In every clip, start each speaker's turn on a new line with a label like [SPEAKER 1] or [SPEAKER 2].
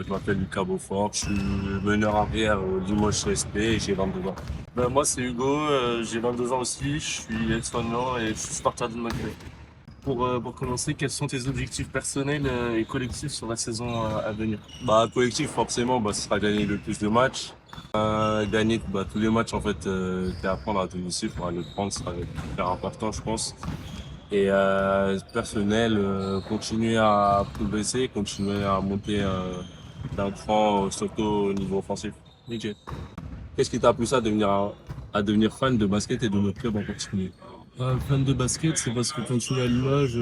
[SPEAKER 1] je m'appelle Lucas Beaufort, je suis meneur arrière au Limoges CSP et j'ai 22 ans. Moi, c'est Hugo, j'ai 22 ans aussi, je suis ex-soignant et je suis supporter de Monaco. Pour commencer, quels sont tes objectifs personnels et collectifs sur la saison à venir? Collectif, forcément, ce sera gagner le plus de matchs. Gagner tous les matchs, en fait, t'es à prendre à domicile, pour aller le prendre, ça va être hyper important, je pense. Et personnel, continuer à progresser, continuer à monter d'un cran, surtout au niveau offensif. Ok. Qu'est-ce qui t'a poussé à devenir fan de basket et de notre club en particulier? Fan de basket, c'est parce que quand tu es à Limoges,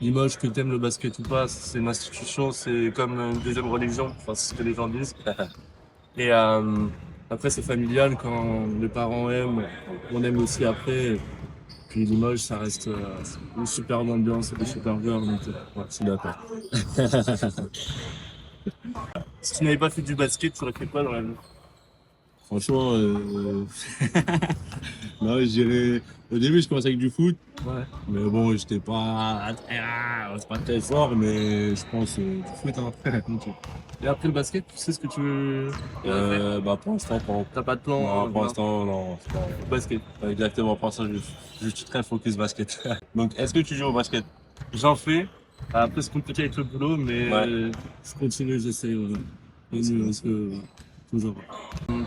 [SPEAKER 1] Limoges, que t'aimes le basket ou pas, c'est une institution, c'est comme une deuxième religion, enfin c'est ce que les gens disent. Et après c'est familial, quand les parents aiment, on aime aussi après. Puis Limoges, ça reste une superbe ambiance et des super joueurs, donc ouais, je suis d'accord. Si tu n'avais pas fait du basket, tu aurais fait quoi dans la vie? Franchement, non, je dirais. Au début, je commençais avec du foot. Ouais. Mais bon, c'est pas très fort, mais je pense du foot, hein. Ok. Et après le basket, tu sais ce que tu veux pour l'instant, pas. T'as pas de plan? Non, pour l'instant, non. C'est pas... Basket. Ouais, exactement, pour l'instant, je suis très focus basket. Donc, est-ce que tu joues au basket? J'en fais. Après, c'est compliqué avec le boulot, mais ouais, je continue, j'essaie. Parce que, toujours.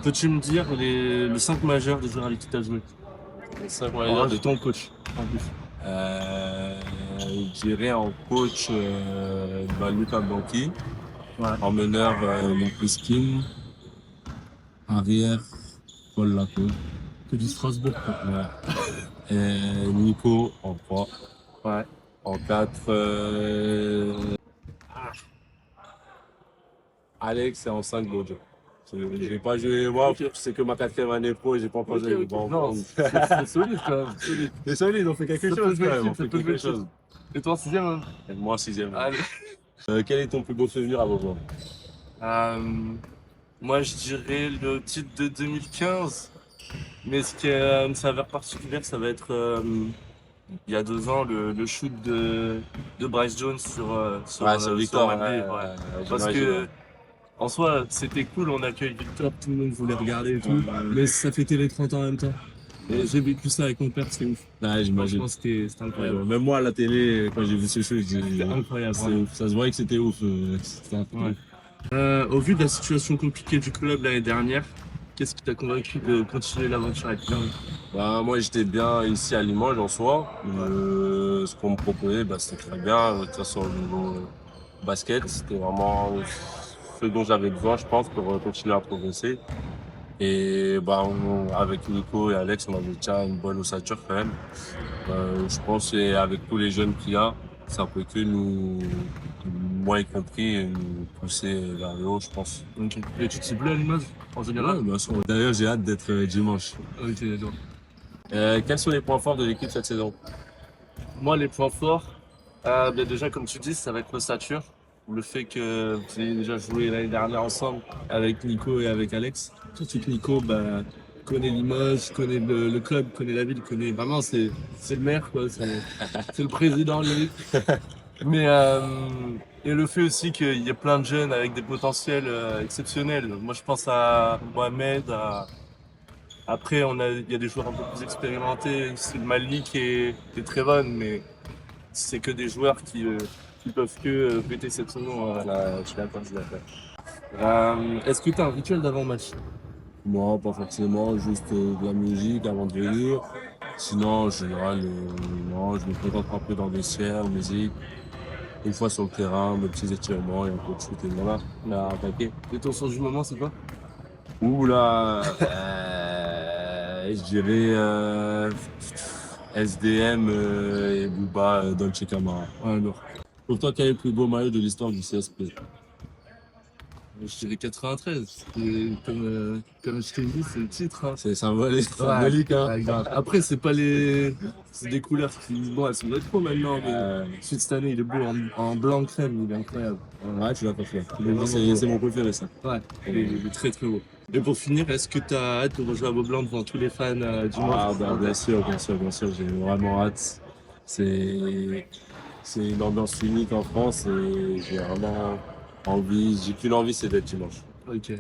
[SPEAKER 1] Peux-tu me dire les 5 majeurs des joueurs avec qui tu as joué? Les 5 majeurs de ton coach, en plus. Je dirais en coach Lucas Blanqui, ouais. En meneur Marcus Kim, arrière Paul Lacaux. Que du Strasbourg, quoi. Ouais. Et Nico en 3. Ouais. En 4, Alex et en 5 Bojo. Je n'ai pas joué, moi, okay. C'est que ma 4e année pro, j'ai pas encore joué. Bon, non, c'est solide quand même. C'est solide, on fait quelque chose quand même. On fait quelque chose. Et toi, 6e, hein? Et moi, 6e. Allez. Quel est ton plus beau souvenir à Beauvoir? Moi, je dirais le titre de 2015. Mais ce qui a une saveur particulière, ça va être il y a 2 ans, le shoot de Bryce Jones sur Victor. Ouais. Parce que en soi, c'était cool, on accueille Victor, tout le monde voulait regarder et tout, mais ça fêtait les 30 ans en même temps. Et j'ai vécu ça avec mon père, c'est ouf. Ouais, j'imagine. Franchement, c'était incroyable. Même moi, à la télé, quand j'ai vu ce show, c'était incroyable. Ça se voyait que c'était ouf. C'était incroyable. Ouais. Au vu de la situation compliquée du club l'année dernière, qu'est-ce qui t'a convaincu de continuer l'aventure avec Clermont? Moi, j'étais bien ici à Limoges en soi. Ce qu'on me proposait, c'était très bien. De toute façon, au niveau basket, c'était vraiment ce dont j'avais besoin, je pense, pour continuer à progresser. Et avec Nico et Alex, on avait déjà une bonne ossature quand même. Je pense qu'avec tous les jeunes qu'il y a, ça peut que moi y compris, nous pousser vers le haut, je pense. Ok. Et tu t'y plais à Limoges, en général? Ouais, bien sûr. D'ailleurs, j'ai hâte d'être dimanche. Ok, d'accord. Quels sont les points forts de l'équipe cette saison? Moi, les points forts, déjà, comme tu dis, ça va être l'ossature. Le fait que vous avez déjà joué l'année dernière ensemble avec Nico et avec Alex. Surtout que Nico connaît Limoges, connaît le club, connaît la ville, connaît vraiment, c'est le maire, quoi. C'est le président, lui. Mais et le fait aussi qu'il y ait plein de jeunes avec des potentiels exceptionnels. Moi, je pense à Mohamed, après, il y a des joueurs un peu plus expérimentés, c'est Malik et Trevon, mais c'est que des joueurs qui peuvent que péter cette saison. Là, je suis d'accord, je suis d'accord. Est-ce que tu as un rituel d'avant-match? Non, pas forcément, juste de la musique avant de venir. Sinon, en général, non, je me concentre un peu dans des vestiaire, musique. Une fois sur le terrain, mes petits étirements et un peu de shoot et voilà, on a attaqué. Et ton son du moment, c'est quoi? Ouh là, je dirais SDM et Booba Dolce Camara. Ouais, lourd. Pour toi, quel est le plus beau maillot de l'histoire du CSP? Je dirais 93. Comme je t'ai dit, c'est le titre. Hein. C'est symbolique, hein. Ouais, après, c'est pas les. C'est des couleurs qui. Bon, elles sont rétro maintenant, mais celui de cette année, il est beau en blanc crème, il est incroyable. Ouais, tu l'as pas fait. C'est mon préféré, ça. Ouais, il est très très beau. Et pour finir, est-ce que tu as hâte de rejouer à Beaublanc devant tous les fans du monde? Bien sûr, bien sûr, bien sûr, j'ai vraiment hâte. C'est une ambiance unique en France et j'ai vraiment
[SPEAKER 2] Envie, j'ai qu'une envie, c'est d'être dimanche.
[SPEAKER 1] Ok.